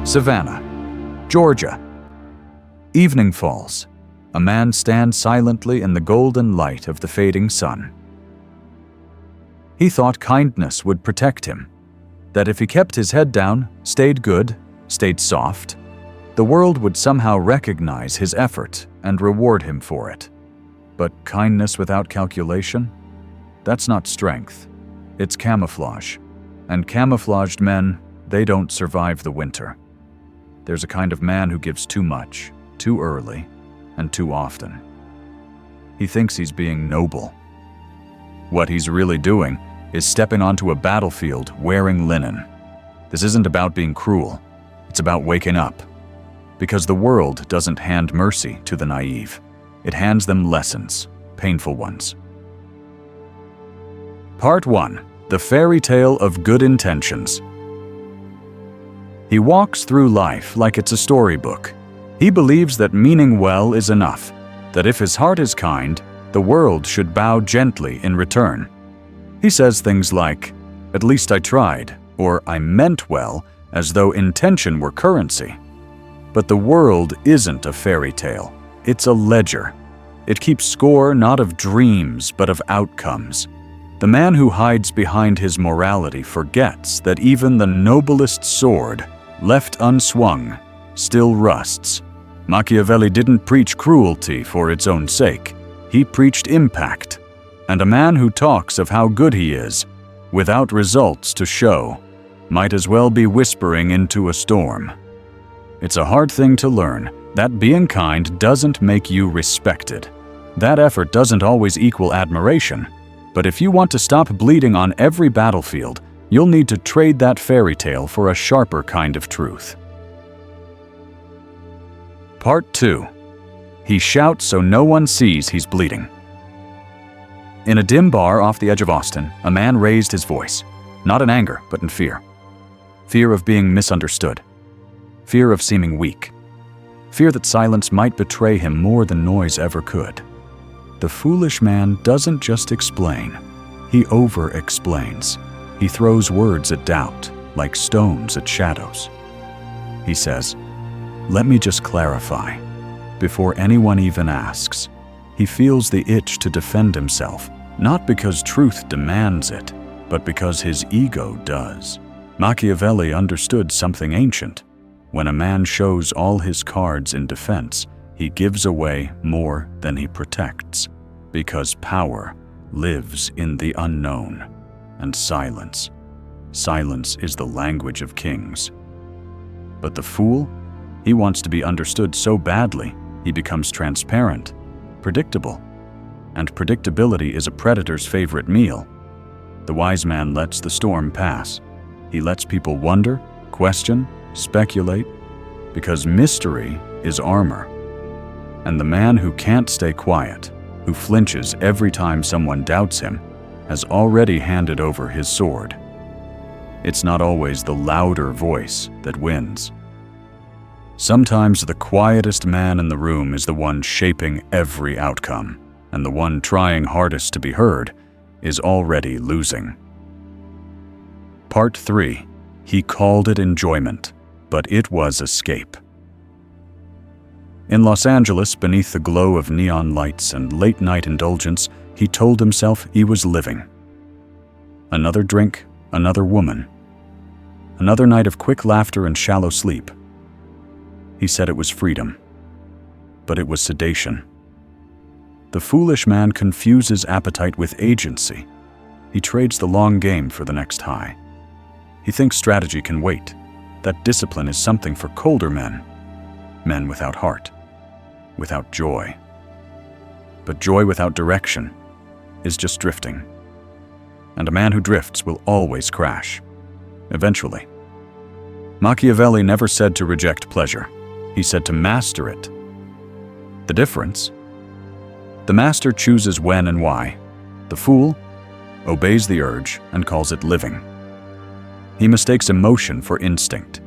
Savannah, Georgia. Evening falls. A man stands silently in the golden light of the fading sun. He thought kindness would protect him, that if he kept his head down, stayed good, stayed soft, the world would somehow recognize his effort and reward him for it. But kindness without calculation? That's not strength. It's camouflage. And camouflaged men, they don't survive the winter. There's a kind of man who gives too much, too early, and too often. He thinks he's being noble. What he's really doing is stepping onto a battlefield wearing linen. This isn't about being cruel. It's about waking up. Because the world doesn't hand mercy to the naive. It hands them lessons, painful ones. Part 1. The Fairy Tale of Good Intentions. He walks through life like it's a storybook. He believes that meaning well is enough, that if his heart is kind, the world should bow gently in return. He says things like, "At least I tried," or "I meant well," as though intention were currency. But the world isn't a fairy tale. It's a ledger. It keeps score not of dreams, but of outcomes. The man who hides behind his morality forgets that even the noblest sword, left unswung, still rusts. Machiavelli didn't preach cruelty for its own sake. He preached impact. And a man who talks of how good he is, without results to show, might as well be whispering into a storm. It's a hard thing to learn, that being kind doesn't make you respected. That effort doesn't always equal admiration. But if you want to stop bleeding on every battlefield, you'll need to trade that fairy tale for a sharper kind of truth. Part 2. He shouts so no one sees he's bleeding. In a dim bar off the edge of Austin, a man raised his voice, not in anger, but in fear. Fear of being misunderstood. Fear of seeming weak. Fear that silence might betray him more than noise ever could. The foolish man doesn't just explain, he over-explains. He throws words at doubt, like stones at shadows. He says, "Let me just clarify," before anyone even asks. He feels the itch to defend himself, not because truth demands it, but because his ego does. Machiavelli understood something ancient. When a man shows all his cards in defense, he gives away more than he protects, because power lives in the unknown, and silence. Silence is the language of kings. But the fool, he wants to be understood so badly, he becomes transparent, predictable. And predictability is a predator's favorite meal. The wise man lets the storm pass. He lets people wonder, question, speculate, because mystery is armor. And the man who can't stay quiet, who flinches every time someone doubts him, has already handed over his sword. It's not always the louder voice that wins. Sometimes the quietest man in the room is the one shaping every outcome, and the one trying hardest to be heard is already losing. Part 3. He called it enjoyment, but it was escape. In Los Angeles, beneath the glow of neon lights and late-night indulgence, he told himself he was living. Another drink, another woman. Another night of quick laughter and shallow sleep. He said it was freedom, but it was sedation. The foolish man confuses appetite with agency. He trades the long game for the next high. He thinks strategy can wait, that discipline is something for colder men, men without heart, without joy. But joy without direction is just drifting. And a man who drifts will always crash, eventually. Machiavelli never said to reject pleasure. He said to master it. The difference? The master chooses when and why. The fool obeys the urge and calls it living. He mistakes emotion for instinct.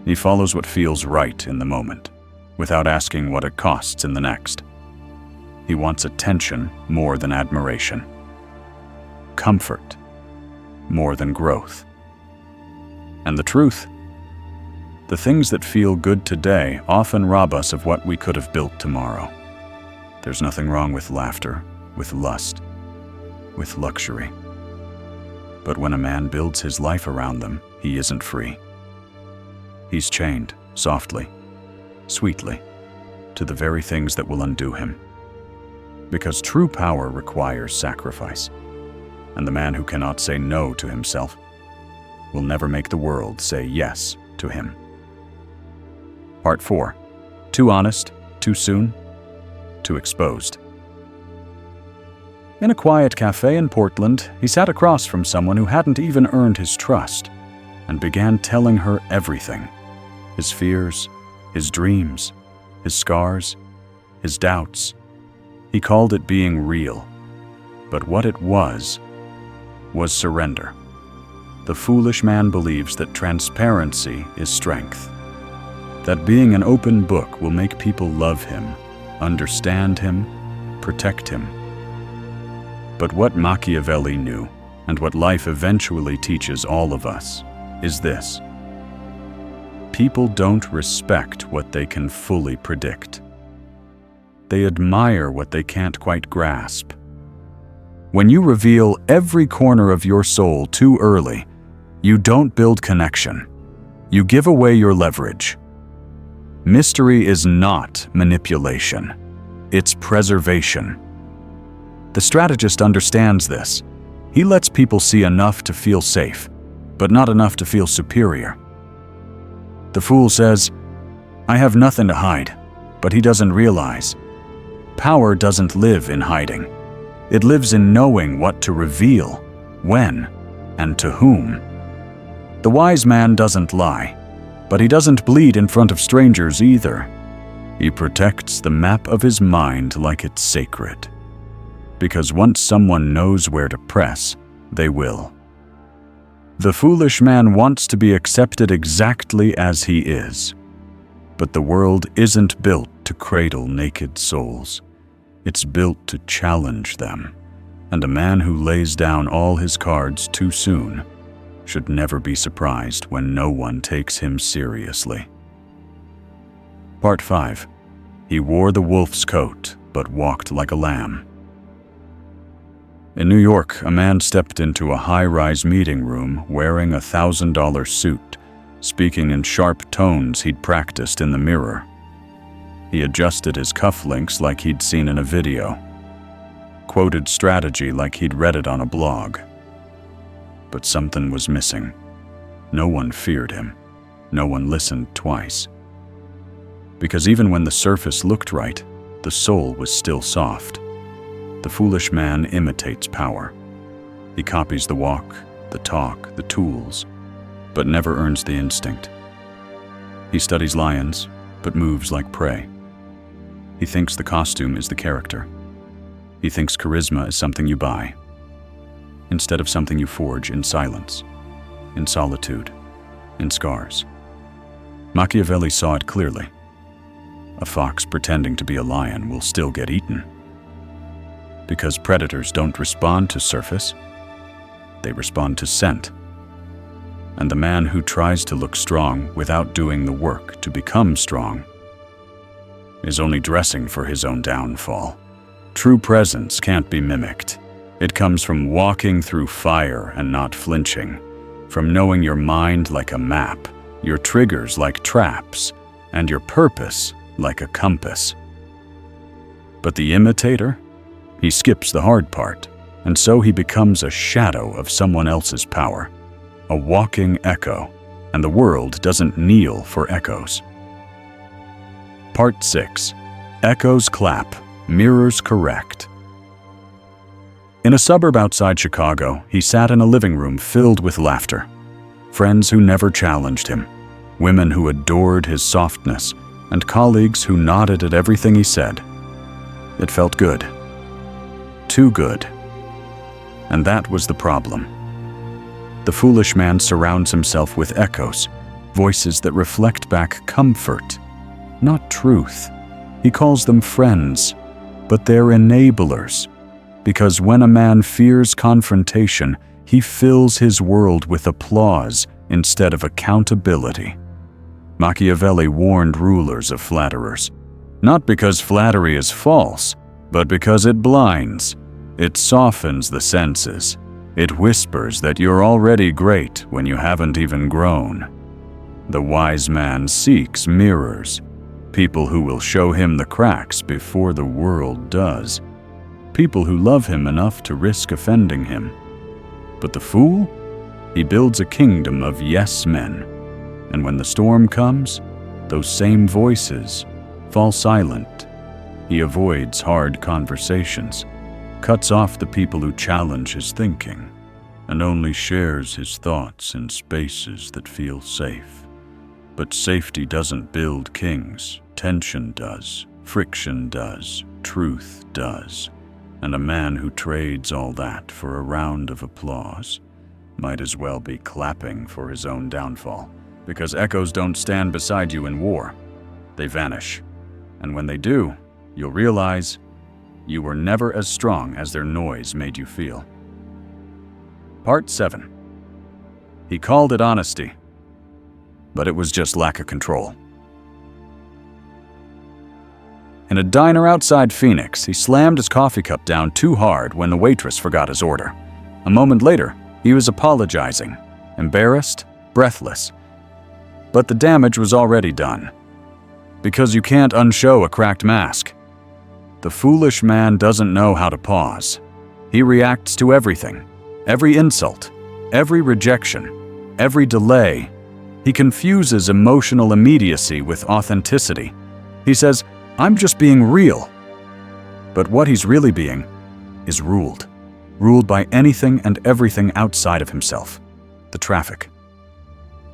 He follows what feels right in the moment, without asking what it costs in the next. He wants attention more than admiration. Comfort more than growth. And the truth? The things that feel good today often rob us of what we could have built tomorrow. There's nothing wrong with laughter, with lust, with luxury. But when a man builds his life around them, he isn't free. He's chained, softly, sweetly, to the very things that will undo him. Because true power requires sacrifice, and the man who cannot say no to himself will never make the world say yes to him. Part 4. Too honest, too soon, too exposed. In a quiet cafe in Portland, he sat across from someone who hadn't even earned his trust and began telling her everything. His fears, his dreams, his scars, his doubts. He called it being real, but what it was surrender. The foolish man believes that transparency is strength, that being an open book will make people love him, understand him, protect him. But what Machiavelli knew, and what life eventually teaches all of us, is this: people don't respect what they can fully predict. They admire what they can't quite grasp. When you reveal every corner of your soul too early, you don't build connection. You give away your leverage. Mystery is not manipulation. It's preservation. The strategist understands this. He lets people see enough to feel safe, but not enough to feel superior. The fool says, "I have nothing to hide," but he doesn't realize. Power doesn't live in hiding. It lives in knowing what to reveal, when, and to whom. The wise man doesn't lie, but he doesn't bleed in front of strangers either. He protects the map of his mind like it's sacred. Because once someone knows where to press, they will. The foolish man wants to be accepted exactly as he is. But the world isn't built to cradle naked souls. It's built to challenge them. And a man who lays down all his cards too soon should never be surprised when no one takes him seriously. Part 5. He wore the wolf's coat, but walked like a lamb. In New York, a man stepped into a high-rise meeting room wearing a $1,000 suit, speaking in sharp tones he'd practiced in the mirror. He adjusted his cufflinks like he'd seen in a video, quoted strategy like he'd read it on a blog. But something was missing. No one feared him. No one listened twice. Because even when the surface looked right, the soul was still soft. The foolish man imitates power. He copies the walk, the talk, the tools, but never earns the instinct. He studies lions, but moves like prey. He thinks the costume is the character. He thinks charisma is something you buy, instead of something you forge in silence, in solitude, in scars. Machiavelli saw it clearly. A fox pretending to be a lion will still get eaten. Because predators don't respond to surface, they respond to scent. And the man who tries to look strong without doing the work to become strong is only dressing for his own downfall. True presence can't be mimicked. It comes from walking through fire and not flinching, from knowing your mind like a map, your triggers like traps, and your purpose like a compass. But the imitator? He skips the hard part, and so he becomes a shadow of someone else's power, a walking echo, and the world doesn't kneel for echoes. Part 6. Echoes clap, mirrors correct. In a suburb outside Chicago, he sat in a living room filled with laughter. Friends who never challenged him, women who adored his softness, and colleagues who nodded at everything he said. It felt good. Too good. And that was the problem. The foolish man surrounds himself with echoes, voices that reflect back comfort, not truth. He calls them friends, but they're enablers. Because when a man fears confrontation, he fills his world with applause instead of accountability. Machiavelli warned rulers of flatterers, not because flattery is false, but because it blinds. It softens the senses. It whispers that you're already great when you haven't even grown. The wise man seeks mirrors, people who will show him the cracks before the world does, people who love him enough to risk offending him. But the fool? He builds a kingdom of yes men, and when the storm comes, those same voices fall silent. He avoids hard conversations, cuts off the people who challenge his thinking, and only shares his thoughts in spaces that feel safe. But safety doesn't build kings. Tension does, friction does, truth does. And a man who trades all that for a round of applause might as well be clapping for his own downfall, because echoes don't stand beside you in war. They vanish. And when they do, you'll realize you were never as strong as their noise made you feel. Part 7. He called it honesty, but it was just lack of control. In a diner outside Phoenix, he slammed his coffee cup down too hard when the waitress forgot his order. A moment later, he was apologizing, embarrassed, breathless. But the damage was already done, because you can't unshow a cracked mask. The foolish man doesn't know how to pause. He reacts to everything, every insult, every rejection, every delay. He confuses emotional immediacy with authenticity. He says, "I'm just being real." But what he's really being is ruled by anything and everything outside of himself. The traffic,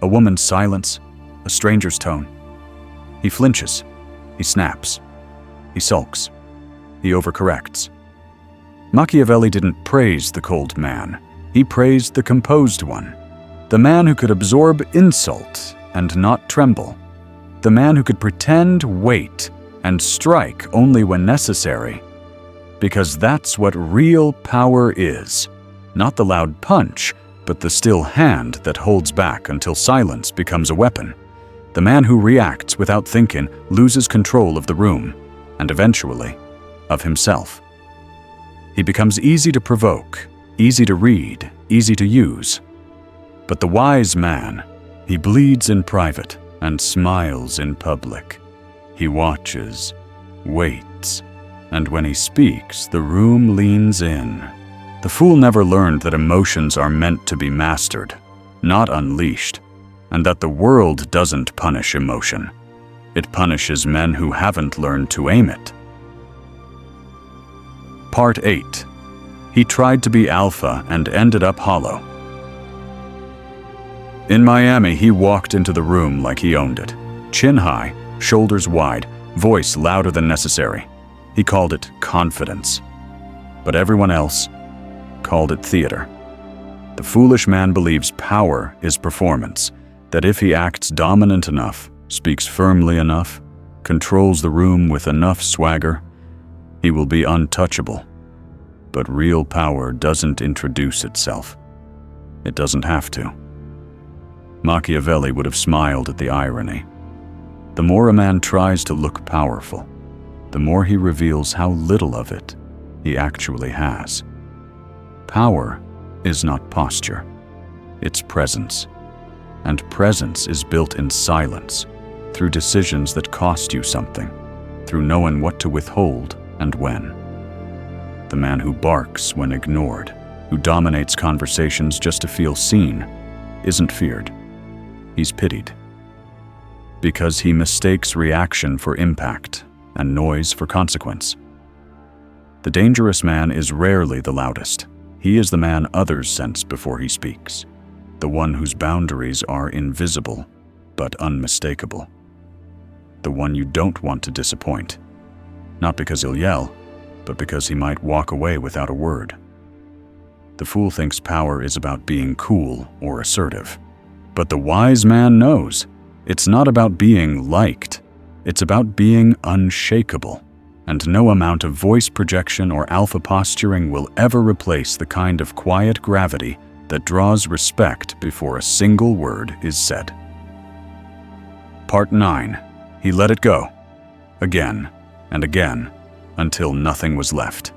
a woman's silence, a stranger's tone. He flinches, he snaps, he sulks, he overcorrects. Machiavelli didn't praise the cold man, he praised the composed one. The man who could absorb insult and not tremble. The man who could pretend, wait, and strike only when necessary. Because that's what real power is. Not the loud punch, but the still hand that holds back until silence becomes a weapon. The man who reacts without thinking loses control of the room, and eventually, of himself. He becomes easy to provoke, easy to read, easy to use. But the wise man, he bleeds in private and smiles in public. He watches, waits, and when he speaks, the room leans in. The fool never learned that emotions are meant to be mastered, not unleashed, and that the world doesn't punish emotion. It punishes men who haven't learned to aim it. Part 8. He tried to be alpha and ended up hollow. In Miami, he walked into the room like he owned it. Chin high, shoulders wide, voice louder than necessary. He called it confidence. But everyone else called it theater. The foolish man believes power is performance, that if he acts dominant enough, speaks firmly enough, controls the room with enough swagger, he will be untouchable. But real power doesn't introduce itself. It doesn't have to. Machiavelli would have smiled at the irony. The more a man tries to look powerful, the more he reveals how little of it he actually has. Power is not posture, it's presence. And presence is built in silence, through decisions that cost you something, through knowing what to withhold and when. The man who barks when ignored, who dominates conversations just to feel seen, isn't feared. He's pitied. Because he mistakes reaction for impact and noise for consequence. The dangerous man is rarely the loudest. He is the man others sense before he speaks, the one whose boundaries are invisible but unmistakable, the one you don't want to disappoint, not because he'll yell, but because he might walk away without a word. The fool thinks power is about being cool or assertive, but the wise man knows it's not about being liked, it's about being unshakable. And no amount of voice projection or alpha posturing will ever replace the kind of quiet gravity that draws respect before a single word is said. Part 9. He let it go. Again and again, until nothing was left.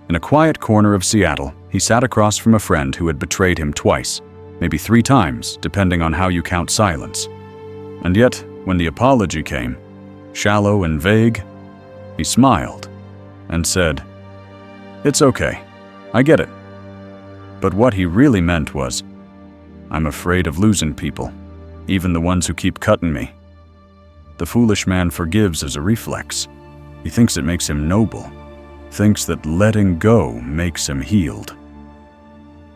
In a quiet corner of Seattle, he sat across from a friend who had betrayed him twice, maybe 3 times, depending on how you count silence. And yet, when the apology came, shallow and vague, he smiled and said, "It's okay. I get it." But what he really meant was, "I'm afraid of losing people, even the ones who keep cutting me." The foolish man forgives as a reflex. He thinks it makes him noble, thinks that letting go makes him healed.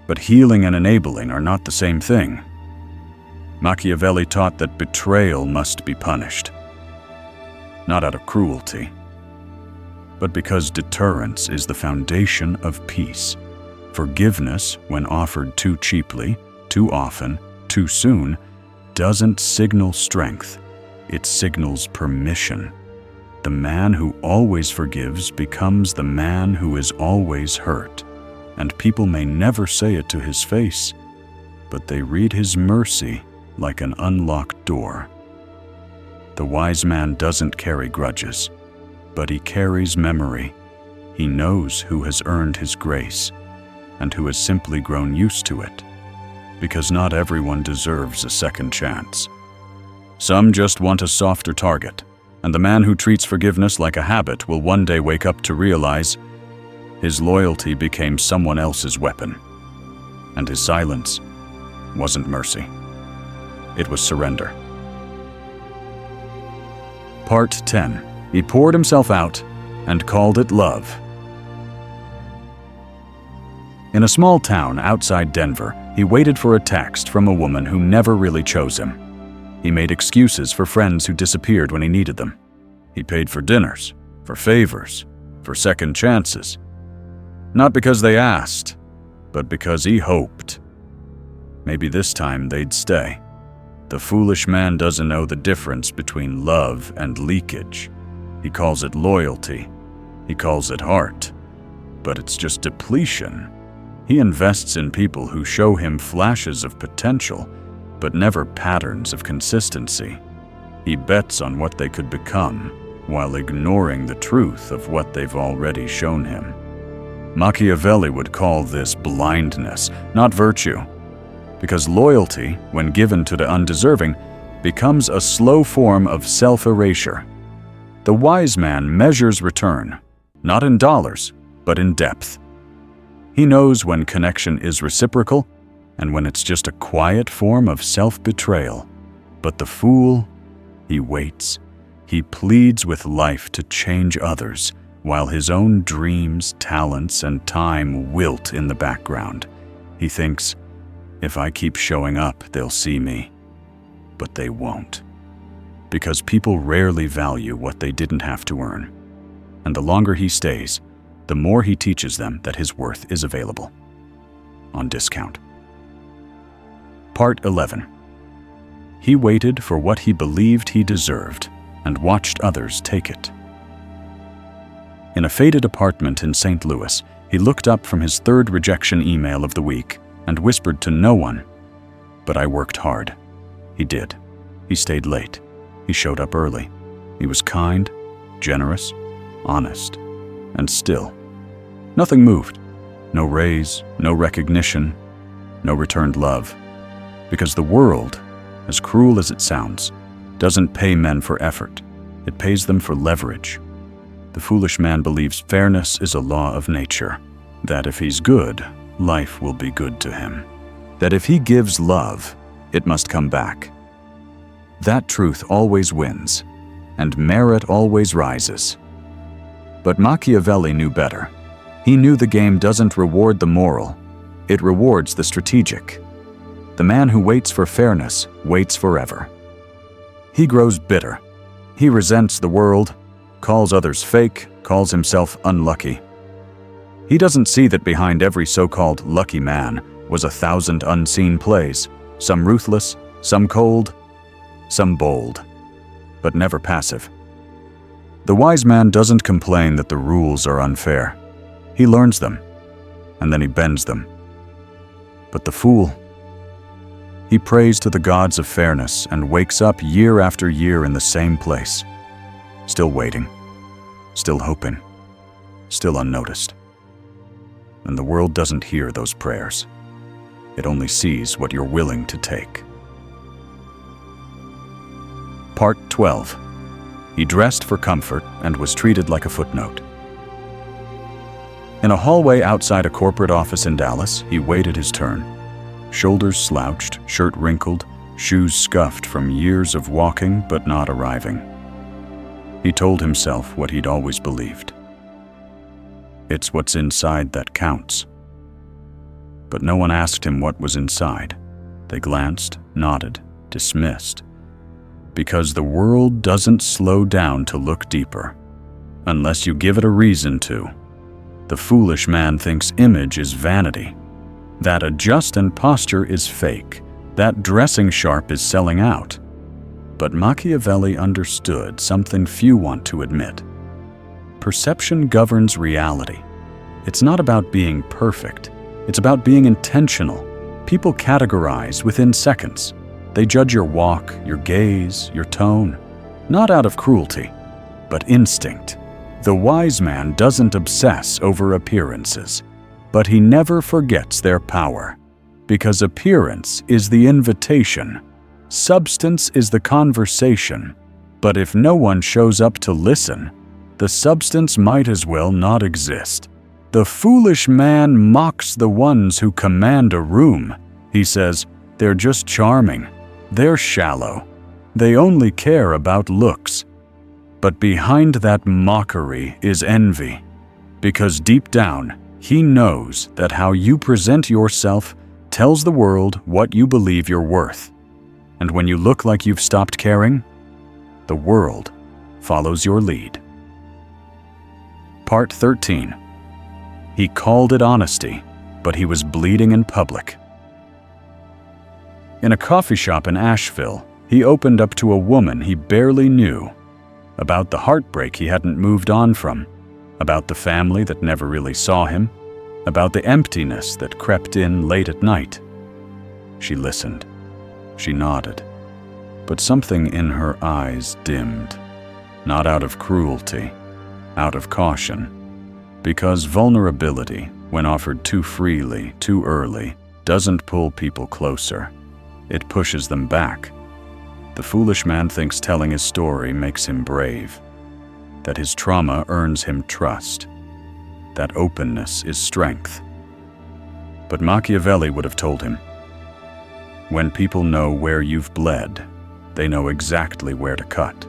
But healing and enabling are not the same thing. Machiavelli taught that betrayal must be punished, not out of cruelty, but because deterrence is the foundation of peace. Forgiveness, when offered too cheaply, too often, too soon, doesn't signal strength. It signals permission. The man who always forgives becomes the man who is always hurt, and people may never say it to his face, but they read his mercy like an unlocked door. The wise man doesn't carry grudges, but he carries memory. He knows who has earned his grace and who has simply grown used to it, because not everyone deserves a second chance. Some just want a softer target, and the man who treats forgiveness like a habit will one day wake up to realize his loyalty became someone else's weapon, and his silence wasn't mercy. It was surrender. Part 10. He poured himself out and called it love. In a small town outside Denver, he waited for a text from a woman who never really chose him. He made excuses for friends who disappeared when he needed them. He paid for dinners, for favors, for second chances. Not because they asked, but because he hoped. Maybe this time they'd stay. The foolish man doesn't know the difference between love and leakage. He calls it loyalty. He calls it heart. But it's just depletion. He invests in people who show him flashes of potential, but never patterns of consistency. He bets on what they could become, while ignoring the truth of what they've already shown him. Machiavelli would call this blindness, not virtue, because loyalty, when given to the undeserving, becomes a slow form of self-erasure. The wise man measures return, not in dollars, but in depth. He knows when connection is reciprocal and when it's just a quiet form of self-betrayal. But the fool, he waits. He pleads with life to change others, while his own dreams, talents, and time wilt in the background. He thinks, if I keep showing up, they'll see me. But they won't. Because people rarely value what they didn't have to earn. And the longer he stays, the more he teaches them that his worth is available. On discount. Part 11. He waited for what he believed he deserved and watched others take it. In a faded apartment in St. Louis, he looked up from his 3rd rejection email of the week and whispered to no one, "But I worked hard." He did. He stayed late. He showed up early. He was kind, generous, honest, and still. Nothing moved. No raise, no recognition, no returned love. Because the world, as cruel as it sounds, doesn't pay men for effort. It pays them for leverage. The foolish man believes fairness is a law of nature, that if he's good, life will be good to him. That if he gives love, it must come back. That truth always wins, and merit always rises. But Machiavelli knew better. He knew the game doesn't reward the moral, it rewards the strategic. The man who waits for fairness waits forever. He grows bitter. He resents the world, calls others fake, calls himself unlucky. He doesn't see that behind every so-called lucky man was 1,000 unseen plays, some ruthless, some cold, some bold, but never passive. The wise man doesn't complain that the rules are unfair. He learns them, and then he bends them. But the fool, He prays to the gods of fairness and wakes up year after year in the same place, still waiting, still hoping, still unnoticed. And the world doesn't hear those prayers. It only sees what you're willing to take. Part 12. He dressed for comfort and was treated like a footnote. In a hallway outside a corporate office in Dallas, he waited his turn. Shoulders slouched, shirt wrinkled, shoes scuffed from years of walking but not arriving. He told himself what he'd always believed. It's what's inside that counts. But no one asked him what was inside. They glanced, nodded, dismissed. Because the world doesn't slow down to look deeper, unless you give it a reason to. The foolish man thinks image is vanity, that adjust and posture is fake, that dressing sharp is selling out. But Machiavelli understood something few want to admit. Perception governs reality. It's not about being perfect. It's about being intentional. People categorize within seconds. They judge your walk, your gaze, your tone, not out of cruelty, but instinct. The wise man doesn't obsess over appearances, but he never forgets their power, because appearance is the invitation. Substance is the conversation, but if no one shows up to listen, the substance might as well not exist. The foolish man mocks the ones who command a room. He says, they're just charming. They're shallow. They only care about looks. But behind that mockery is envy, because deep down, he knows that how you present yourself tells the world what you believe you're worth. And when you look like you've stopped caring, the world follows your lead. Part 13. He called it honesty, but he was bleeding in public. In a coffee shop in Asheville, he opened up to a woman he barely knew, about the heartbreak he hadn't moved on from, about the family that never really saw him, about the emptiness that crept in late at night. She listened. She nodded. But something in her eyes dimmed, not out of cruelty, out of caution. Because vulnerability, when offered too freely, too early, doesn't pull people closer. It pushes them back. The foolish man thinks telling his story makes him brave, that his trauma earns him trust, that openness is strength. But Machiavelli would have told him, when people know where you've bled, they know exactly where to cut.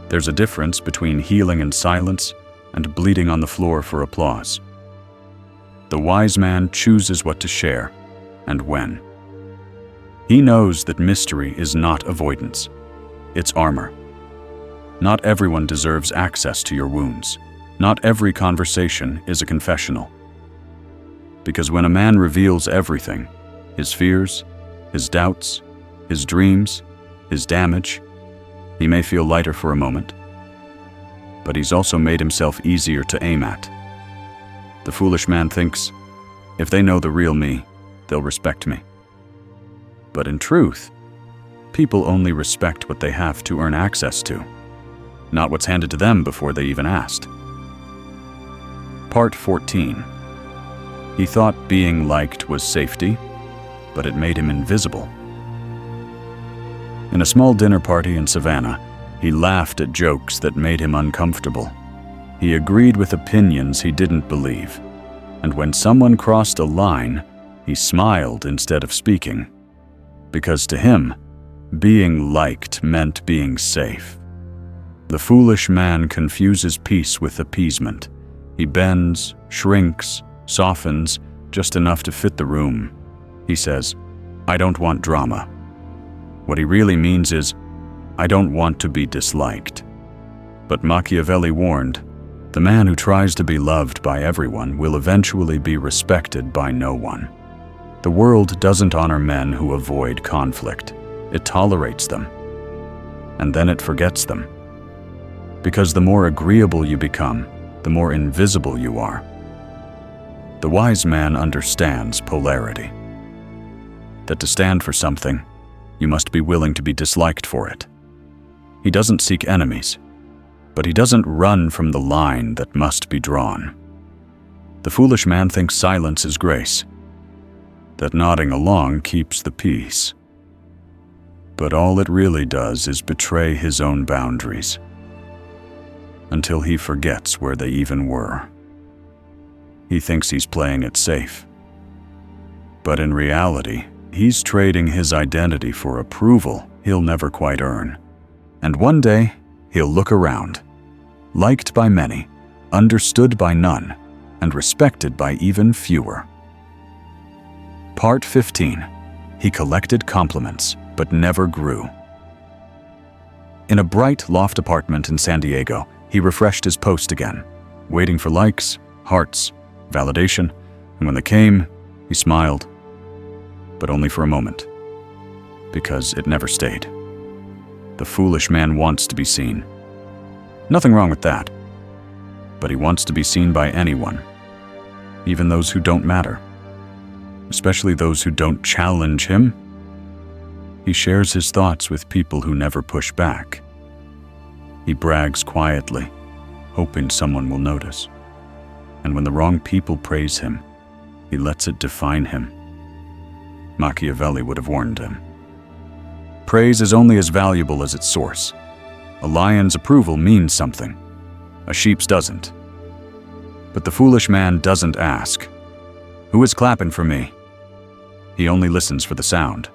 There's a difference between healing in silence and bleeding on the floor for applause. The wise man chooses what to share and when. He knows that mystery is not avoidance, it's armor. Not everyone deserves access to your wounds. Not every conversation is a confessional. Because when a man reveals everything, his fears, his doubts, his dreams, his damage, he may feel lighter for a moment, but he's also made himself easier to aim at. The foolish man thinks, if they know the real me, they'll respect me. But in truth, people only respect what they have to earn access to, not what's handed to them before they even asked. Part 14. He thought being liked was safety, but it made him invisible. In a small dinner party in Savannah, he laughed at jokes that made him uncomfortable. He agreed with opinions he didn't believe, and when someone crossed a line, he smiled instead of speaking. Because to him, being liked meant being safe. The foolish man confuses peace with appeasement. He bends, shrinks, softens, just enough to fit the room. He says, I don't want drama. What he really means is, I don't want to be disliked. But Machiavelli warned, the man who tries to be loved by everyone will eventually be respected by no one. The world doesn't honor men who avoid conflict. It tolerates them. And then it forgets them. Because the more agreeable you become, the more invisible you are. The wise man understands polarity. that to stand for something, you must be willing to be disliked for it. He doesn't seek enemies, but he doesn't run from the line that must be drawn. The foolish man thinks silence is grace, that nodding along keeps the peace. But all it really does is betray his own boundaries, until he forgets where they even were. He thinks he's playing it safe, but in reality, he's trading his identity for approval he'll never quite earn. And one day, he'll look around, liked by many, understood by none, and respected by even fewer. Part 15. He collected compliments, but never grew. In a bright loft apartment in San Diego, he refreshed his post again, waiting for likes, hearts, validation, and when they came, he smiled. But only for a moment, because it never stayed. The foolish man wants to be seen. Nothing wrong with that. But he wants to be seen by anyone, even those who don't matter, especially those who don't challenge him. He shares his thoughts with people who never push back. He brags quietly, hoping someone will notice. And when the wrong people praise him, he lets it define him. Machiavelli would have warned him. Praise is only as valuable as its source. A lion's approval means something. A sheep's doesn't. But the foolish man doesn't ask, "Who is clapping for me?" He only listens for the sound.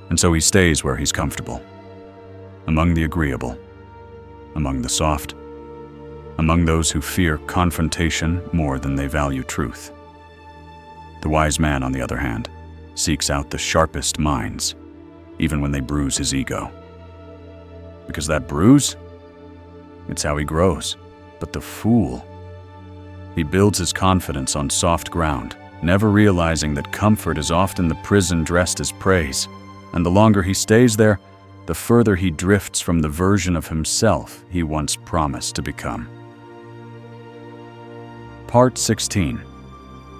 And so he stays where he's comfortable, among the agreeable, among the soft, among those who fear confrontation more than they value truth. The wise man, on the other hand, seeks out the sharpest minds, even when they bruise his ego. Because that bruise, it's how he grows. But the fool, he builds his confidence on soft ground, never realizing that comfort is often the prison dressed as praise. And the longer he stays there, the further he drifts from the version of himself he once promised to become. Part 16.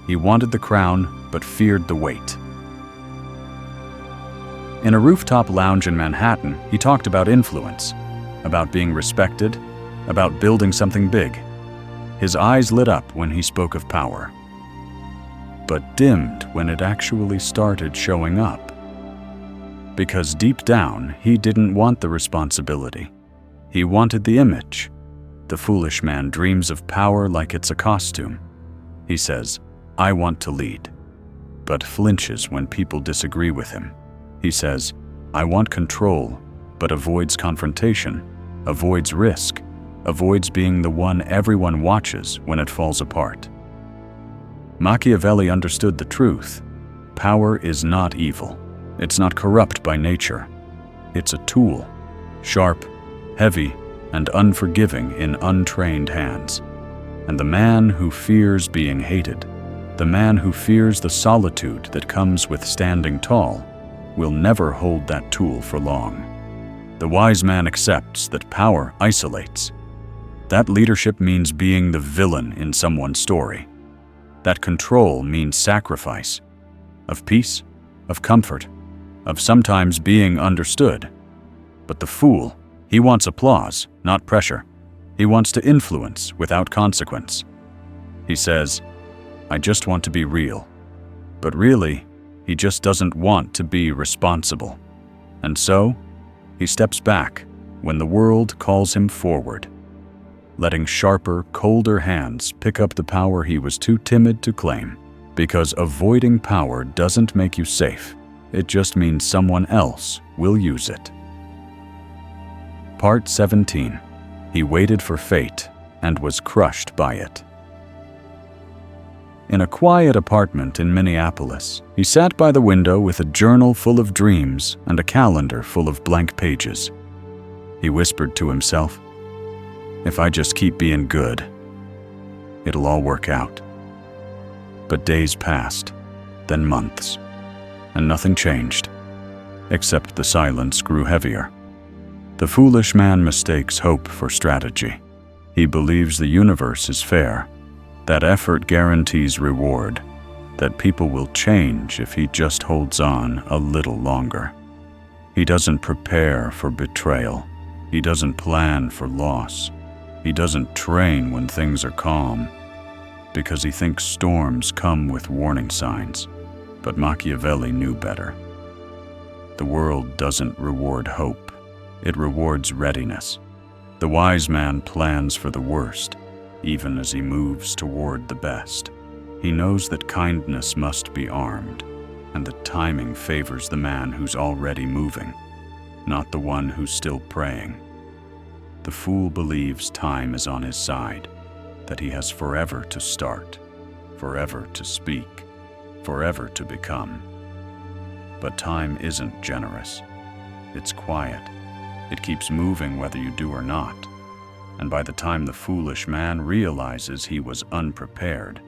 He wanted the crown, but feared the weight. In a rooftop lounge in Manhattan, he talked about influence, about being respected, about building something big. His eyes lit up when he spoke of power, but dimmed when it actually started showing up. Because deep down, he didn't want the responsibility. He wanted the image. The foolish man dreams of power like it's a costume. He says, "I want to lead," but flinches when people disagree with him. He says, "I want control," but avoids confrontation, avoids risk, avoids being the one everyone watches when it falls apart. Machiavelli understood the truth. Power is not evil. It's not corrupt by nature. It's a tool, sharp, heavy, and unforgiving in untrained hands. And the man who fears being hated, the man who fears the solitude that comes with standing tall, will never hold that tool for long. The wise man accepts that power isolates. That leadership means being the villain in someone's story. That control means sacrifice, of peace, of comfort, of sometimes being understood. But the fool, he wants applause, not pressure. He wants to influence without consequence. He says, "I just want to be real." But really, he just doesn't want to be responsible. And so, he steps back when the world calls him forward, letting sharper, colder hands pick up the power he was too timid to claim. Because avoiding power doesn't make you safe. It just means someone else will use it. Part 17. He waited for fate and was crushed by it. In a quiet apartment in Minneapolis, he sat by the window with a journal full of dreams and a calendar full of blank pages. He whispered to himself, "If I just keep being good, it'll all work out." But days passed, then months, and nothing changed, except the silence grew heavier. The foolish man mistakes hope for strategy. He believes the universe is fair, that effort guarantees reward, that people will change if he just holds on a little longer. He doesn't prepare for betrayal. He doesn't plan for loss. He doesn't train when things are calm, because he thinks storms come with warning signs. But Machiavelli knew better. The world doesn't reward hope. It rewards readiness. The wise man plans for the worst, even as he moves toward the best. He knows that kindness must be armed, and that timing favors the man who's already moving, not the one who's still praying. The fool believes time is on his side, that he has forever to start, forever to speak, forever to become. But time isn't generous. It's quiet. It keeps moving whether you do or not. And by the time the foolish man realizes he was unprepared,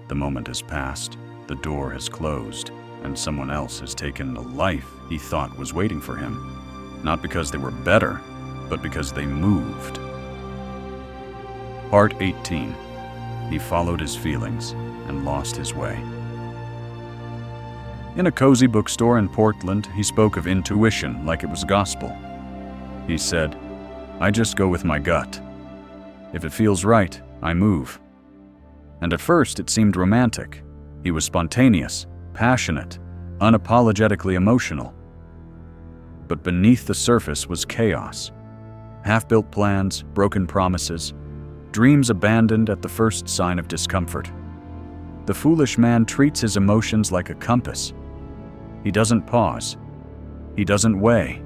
the moment has passed, the door has closed, and someone else has taken the life he thought was waiting for him, not because they were better, but because they moved. Part 18. He followed his feelings and lost his way. In a cozy bookstore in Portland, he spoke of intuition like it was gospel. He said, "I just go with my gut. If it feels right, I move." And at first it seemed romantic. He was spontaneous, passionate, unapologetically emotional. But beneath the surface was chaos. Half-built plans, broken promises, dreams abandoned at the first sign of discomfort. The foolish man treats his emotions like a compass. He doesn't pause. He doesn't weigh.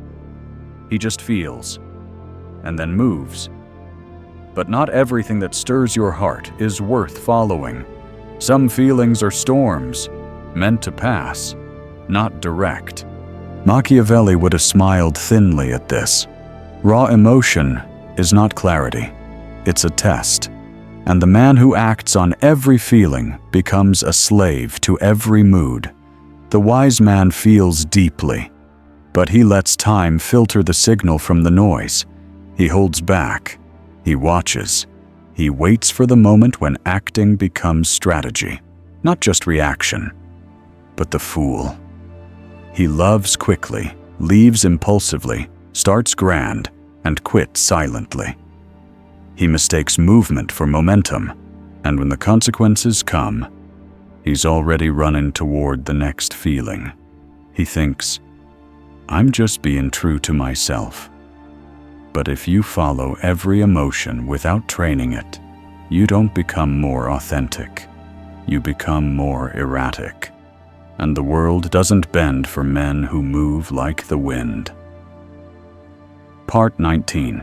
He just feels, and then moves. But not everything that stirs your heart is worth following. Some feelings are storms, meant to pass, not direct. Machiavelli would have smiled thinly at this. Raw emotion is not clarity. It's a test. And the man who acts on every feeling becomes a slave to every mood. The wise man feels deeply, but he lets time filter the signal from the noise. He holds back. He watches. He waits for the moment when acting becomes strategy, not just reaction. But the fool. He loves quickly, leaves impulsively, starts grand, and quits silently. He mistakes movement for momentum, and when the consequences come, he's already running toward the next feeling. He thinks, "I'm just being true to myself." But if you follow every emotion without training it, you don't become more authentic. You become more erratic. And the world doesn't bend for men who move like the wind. Part 19.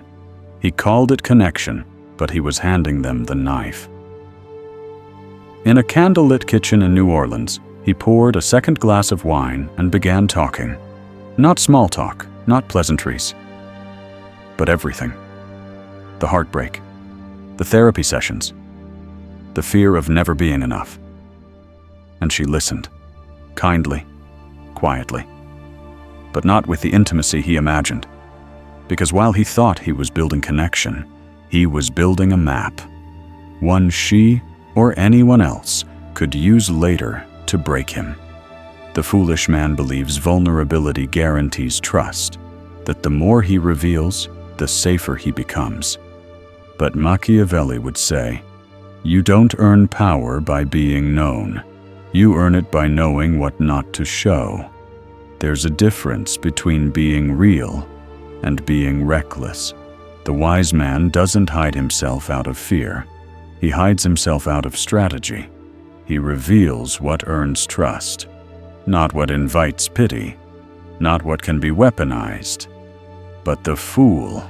He called it connection, but he was handing them the knife. In a candlelit kitchen in New Orleans, he poured a second glass of wine and began talking. Not small talk, not pleasantries, but everything. The heartbreak, the therapy sessions, the fear of never being enough. And she listened, kindly, quietly, but not with the intimacy he imagined. Because while he thought he was building connection, he was building a map, one she or anyone else could use later to break him. The foolish man believes vulnerability guarantees trust, that the more he reveals, the safer he becomes. But Machiavelli would say, "You don't earn power by being known. You earn it by knowing what not to show." There's a difference between being real and being reckless. The wise man doesn't hide himself out of fear. He hides himself out of strategy. He reveals what earns trust, not what invites pity, not what can be weaponized. But the fool,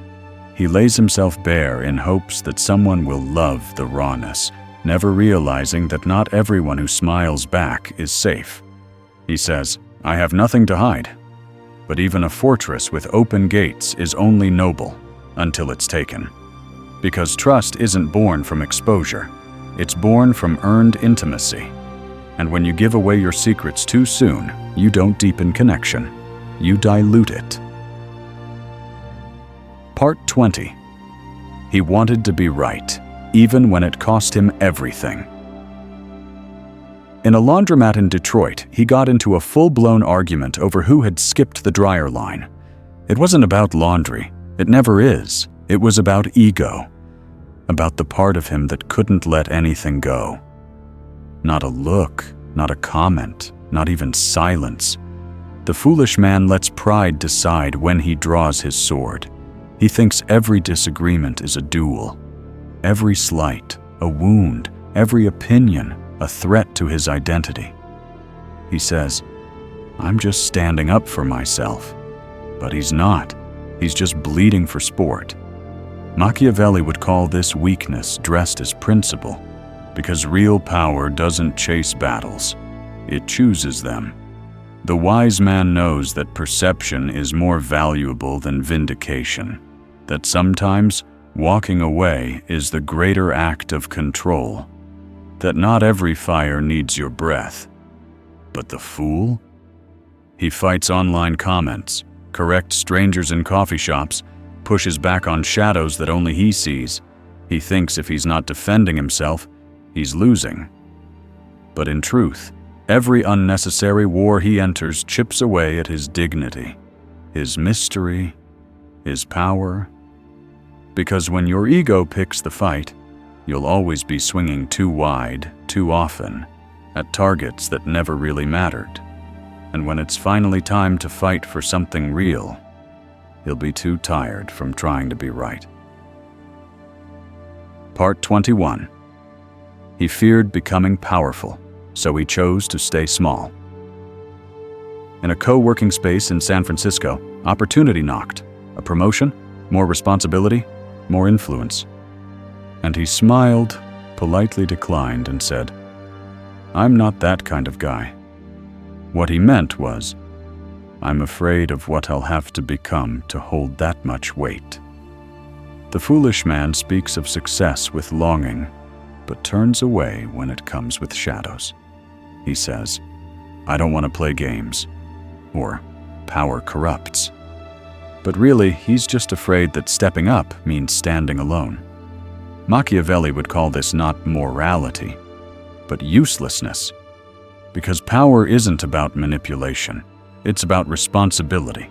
he lays himself bare in hopes that someone will love the rawness, never realizing that not everyone who smiles back is safe. He says, "I have nothing to hide." But even a fortress with open gates is only noble until it's taken. Because trust isn't born from exposure. It's born from earned intimacy. And when you give away your secrets too soon, you don't deepen connection. You dilute it. Part 20. He wanted to be right, even when it cost him everything. In a laundromat in Detroit, he got into a full-blown argument over who had skipped the dryer line. It wasn't about laundry. It never is. It was about ego. About the part of him that couldn't let anything go. Not a look, not a comment, not even silence. The foolish man lets pride decide when he draws his sword. He thinks every disagreement is a duel. Every slight, a wound, every opinion, a threat to his identity. He says, "I'm just standing up for myself." But he's not. He's just bleeding for sport. Machiavelli would call this weakness dressed as principle, because real power doesn't chase battles. It chooses them. The wise man knows that perception is more valuable than vindication, that sometimes walking away is the greater act of control, that not every fire needs your breath. But the fool? He fights online comments, corrects strangers in coffee shops, pushes back on shadows that only he sees. He thinks if he's not defending himself, he's losing. But in truth, every unnecessary war he enters chips away at his dignity, his mystery, his power. Because when your ego picks the fight, you'll always be swinging too wide, too often, at targets that never really mattered. And when it's finally time to fight for something real, you'll be too tired from trying to be right. Part 21. He feared becoming powerful, so he chose to stay small. In a co-working space in San Francisco, opportunity knocked. A promotion, more responsibility, more influence. And he smiled, politely declined, and said, "I'm not that kind of guy." What he meant was, "I'm afraid of what I'll have to become to hold that much weight." The foolish man speaks of success with longing, but turns away when it comes with shadows. He says, "I don't want to play games," or "power corrupts." But really, he's just afraid that stepping up means standing alone. Machiavelli would call this not morality, but uselessness. Because power isn't about manipulation. It's about responsibility,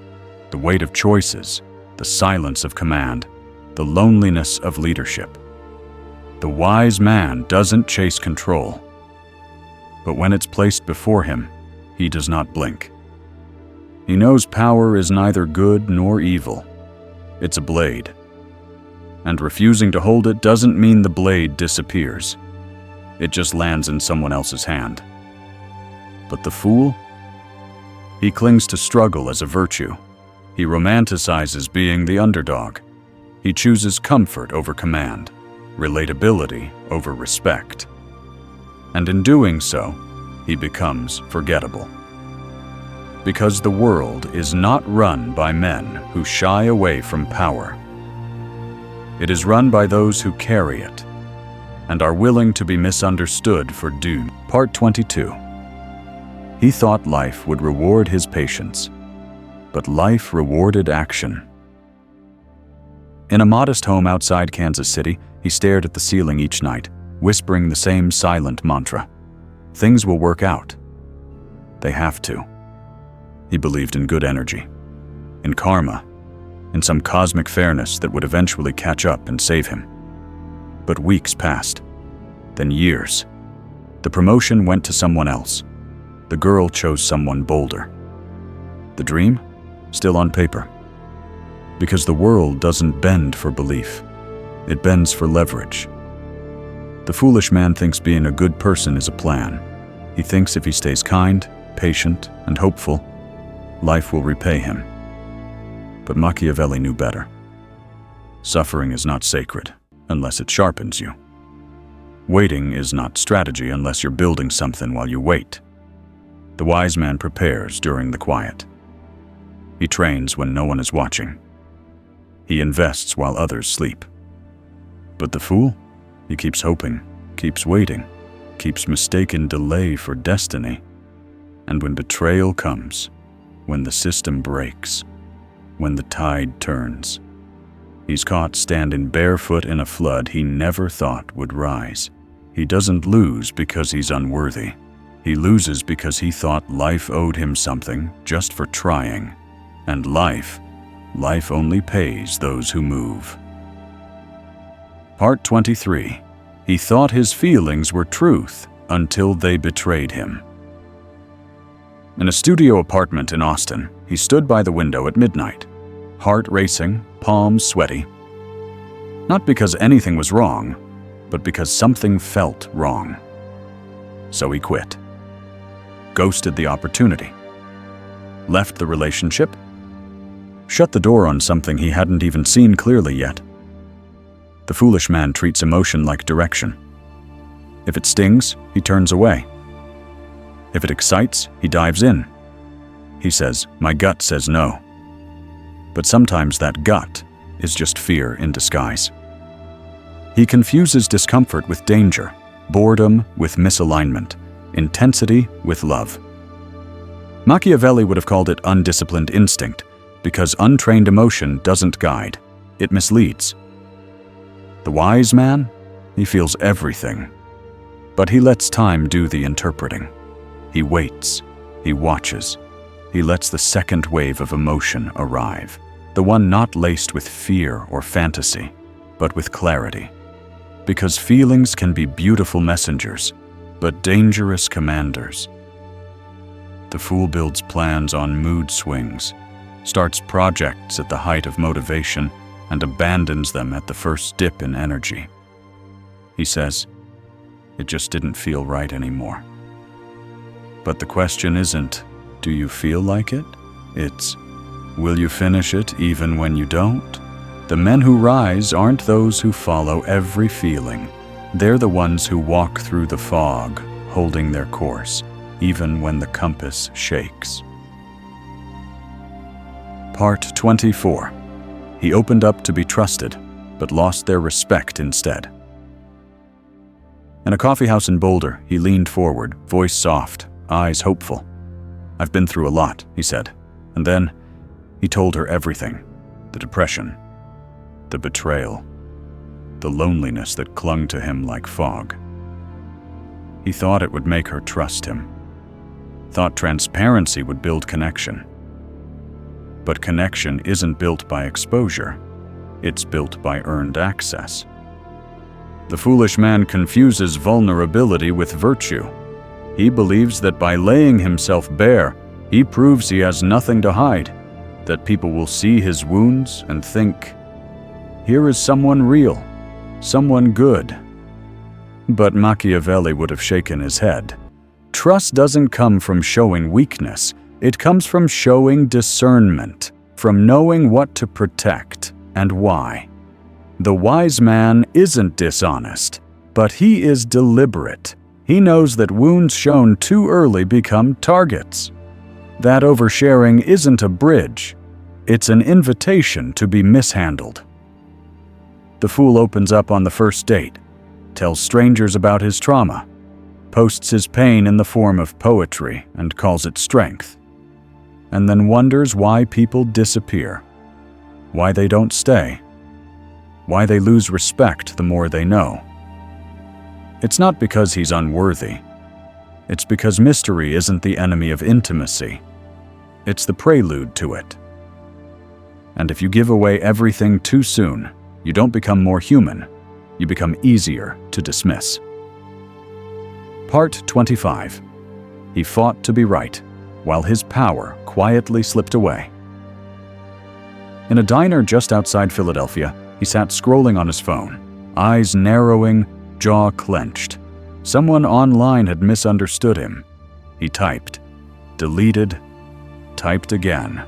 the weight of choices, the silence of command, the loneliness of leadership. The wise man doesn't chase control. But when it's placed before him, he does not blink. He knows power is neither good nor evil. It's a blade. And refusing to hold it doesn't mean the blade disappears. It just lands in someone else's hand. But the fool? He clings to struggle as a virtue. He romanticizes being the underdog. He chooses comfort over command, relatability over respect. And in doing so, he becomes forgettable. Because the world is not run by men who shy away from power. It is run by those who carry it and are willing to be misunderstood for doom. Part 22. He thought life would reward his patience, but life rewarded action. In a modest home outside Kansas City, he stared at the ceiling each night, whispering the same silent mantra. Things will work out. They have to. He believed in good energy, in karma, in some cosmic fairness that would eventually catch up and save him. But weeks passed, then years. The promotion went to someone else. The girl chose someone bolder. The dream? Still on paper. Because the world doesn't bend for belief. It bends for leverage. The foolish man thinks being a good person is a plan. He thinks if he stays kind, patient, and hopeful, life will repay him. But Machiavelli knew better. Suffering is not sacred unless it sharpens you. Waiting is not strategy unless you're building something while you wait. The wise man prepares during the quiet. He trains when no one is watching. He invests while others sleep. But the fool? He keeps hoping, keeps waiting, keeps mistaking delay for destiny. And when betrayal comes, when the system breaks, when the tide turns, he's caught standing barefoot in a flood he never thought would rise. He doesn't lose because he's unworthy. He loses because he thought life owed him something just for trying. And life only pays those who move. Part 23. He thought his feelings were truth until they betrayed him. In a studio apartment in Austin, he stood by the window at midnight, heart racing, palms sweaty. Not because anything was wrong, but because something felt wrong. So he quit. Ghosted the opportunity. Left the relationship. Shut the door on something he hadn't even seen clearly yet. The foolish man treats emotion like direction. If it stings, he turns away. If it excites, he dives in. He says, "My gut says no." But sometimes that gut is just fear in disguise. He confuses discomfort with danger, boredom with misalignment, intensity with love. Machiavelli would have called it undisciplined instinct, because untrained emotion doesn't guide, it misleads. The wise man, he feels everything, but he lets time do the interpreting. He waits, he watches, he lets the second wave of emotion arrive, the one not laced with fear or fantasy, but with clarity. Because feelings can be beautiful messengers, but dangerous commanders. The fool builds plans on mood swings, starts projects at the height of motivation, and abandons them at the first dip in energy. He says, "It just didn't feel right anymore." But the question isn't, do you feel like it? It's, will you finish it even when you don't? The men who rise aren't those who follow every feeling. They're the ones who walk through the fog, holding their course, even when the compass shakes. Part 24. He opened up to be trusted, but lost their respect instead. In a coffeehouse in Boulder, he leaned forward, voice soft, eyes hopeful. "I've been through a lot," he said. And then he told her everything. The depression, the betrayal, the loneliness that clung to him like fog. He thought it would make her trust him. Thought transparency would build connection. But connection isn't built by exposure. It's built by earned access. The foolish man confuses vulnerability with virtue. He believes that by laying himself bare, he proves he has nothing to hide, that people will see his wounds and think, "Here is someone real, someone good." But Machiavelli would have shaken his head. Trust doesn't come from showing weakness. It comes from showing discernment, from knowing what to protect and why. The wise man isn't dishonest, but he is deliberate. He knows that wounds shown too early become targets. That oversharing isn't a bridge. It's an invitation to be mishandled. The fool opens up on the first date, tells strangers about his trauma, posts his pain in the form of poetry and calls it strength, and then wonders why people disappear, why they don't stay, why they lose respect the more they know. It's not because he's unworthy. It's because mystery isn't the enemy of intimacy. It's the prelude to it. And if you give away everything too soon, you don't become more human. You become easier to dismiss. Part 25. He fought to be right, while his power quietly slipped away. In a diner just outside Philadelphia, he sat scrolling on his phone, eyes narrowing, jaw clenched. Someone online had misunderstood him. He typed, deleted, typed again,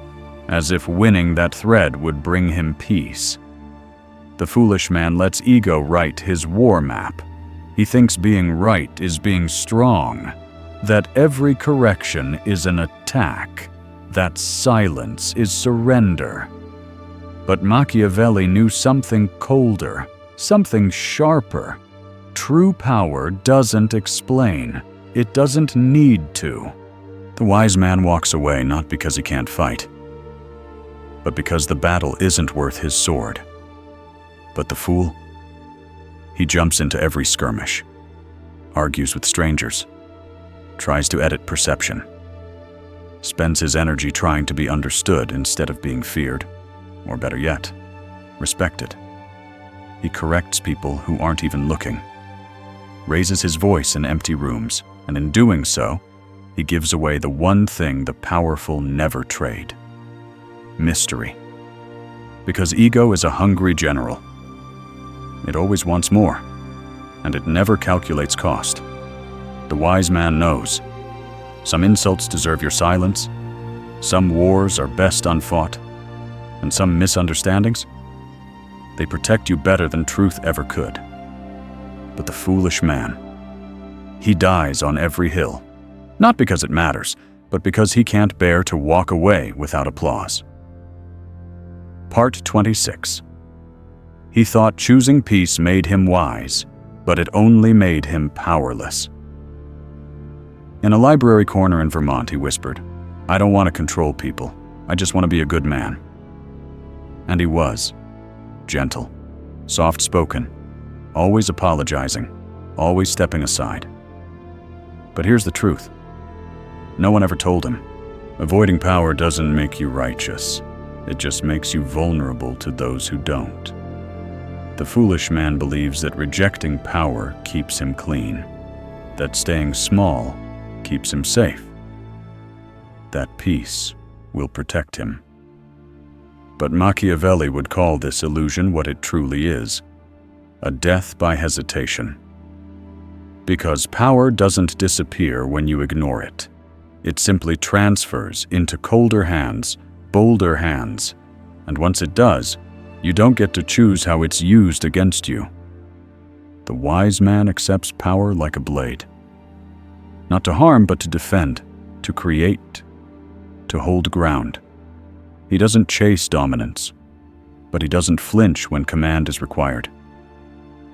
as if winning that thread would bring him peace. The foolish man lets ego write his war map. He thinks being right is being strong, that every correction is an attack, that silence is surrender. But Machiavelli knew something colder, something sharper. True power doesn't explain. It doesn't need to. The wise man walks away not because he can't fight, but because the battle isn't worth his sword. But the fool, he jumps into every skirmish, argues with strangers, tries to edit perception, spends his energy trying to be understood instead of being feared, or better yet, respected. He corrects people who aren't even looking, raises his voice in empty rooms, and in doing so, he gives away the one thing the powerful never trade: mystery. Because ego is a hungry general. It always wants more, and it never calculates cost. The wise man knows. Some insults deserve your silence, some wars are best unfought, and some misunderstandings, they protect you better than truth ever could. But the foolish man, he dies on every hill, not because it matters, but because he can't bear to walk away without applause. Part 26. He thought choosing peace made him wise, but it only made him powerless. In a library corner in Vermont, he whispered, "I don't want to control people. I just want to be a good man." And he was. Gentle, soft-spoken, always apologizing, always stepping aside. But here's the truth. No one ever told him. Avoiding power doesn't make you righteous. It just makes you vulnerable to those who don't. The foolish man believes that rejecting power keeps him clean, that staying small keeps him safe, that peace will protect him. But Machiavelli would call this illusion what it truly is: a death by hesitation. Because power doesn't disappear when you ignore it. It simply transfers into colder hands, bolder hands, and once it does, you don't get to choose how it's used against you. The wise man accepts power like a blade. Not to harm, but to defend, to create, to hold ground. He doesn't chase dominance, but he doesn't flinch when command is required.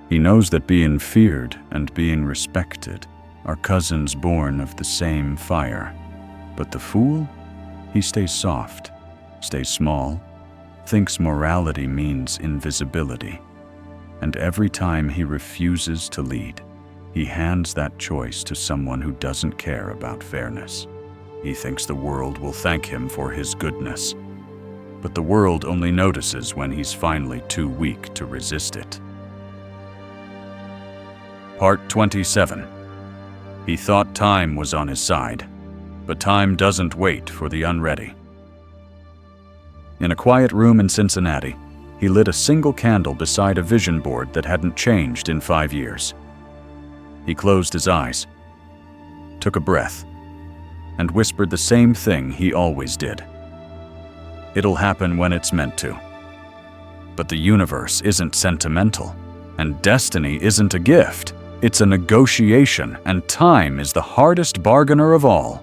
He knows that being feared and being respected are cousins born of the same fire. But the fool, he stays soft, stays small, thinks morality means invisibility. And every time he refuses to lead, he hands that choice to someone who doesn't care about fairness. He thinks the world will thank him for his goodness. But the world only notices when he's finally too weak to resist it. Part 27. He thought time was on his side, but time doesn't wait for the unready. In a quiet room in Cincinnati, he lit a single candle beside a vision board that hadn't changed in 5 years. He closed his eyes, took a breath, and whispered the same thing he always did. It'll happen when it's meant to. But the universe isn't sentimental, and destiny isn't a gift. It's a negotiation, and time is the hardest bargainer of all.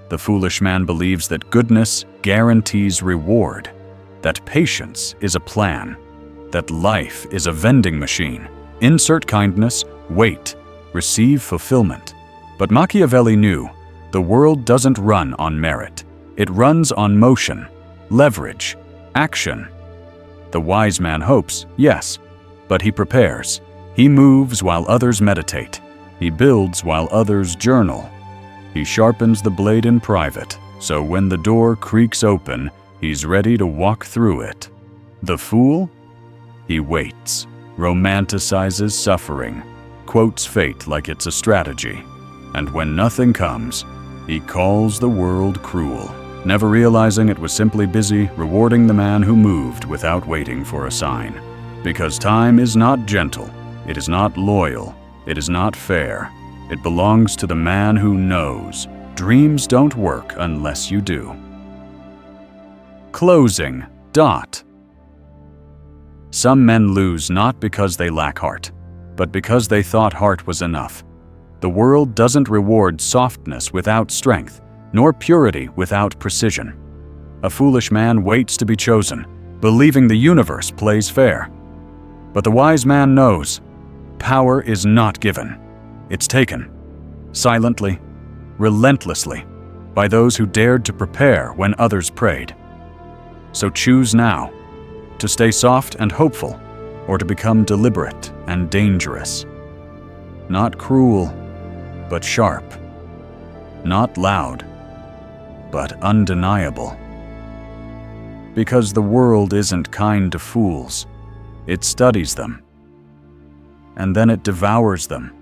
The foolish man believes that goodness guarantees reward, that patience is a plan, that life is a vending machine. Insert kindness, wait, receive fulfillment. But Machiavelli knew the world doesn't run on merit. It runs on motion, leverage, action. The wise man hopes, yes, but he prepares. He moves while others meditate. He builds while others journal. He sharpens the blade in private, so when the door creaks open, he's ready to walk through it. The fool? He waits, romanticizes suffering, quotes fate like it's a strategy. And when nothing comes, he calls the world cruel, never realizing it was simply busy rewarding the man who moved without waiting for a sign. Because time is not gentle, it is not loyal, it is not fair. It belongs to the man who knows. Dreams don't work unless you do. Closing. Some men lose not because they lack heart, but because they thought heart was enough. The world doesn't reward softness without strength, nor purity without precision. A foolish man waits to be chosen, believing the universe plays fair. But the wise man knows power is not given. It's taken, silently, relentlessly, by those who dared to prepare when others prayed. So choose now, to stay soft and hopeful, or to become deliberate and dangerous. Not cruel, but sharp. Not loud, but undeniable. Because the world isn't kind to fools. It studies them, and then it devours them.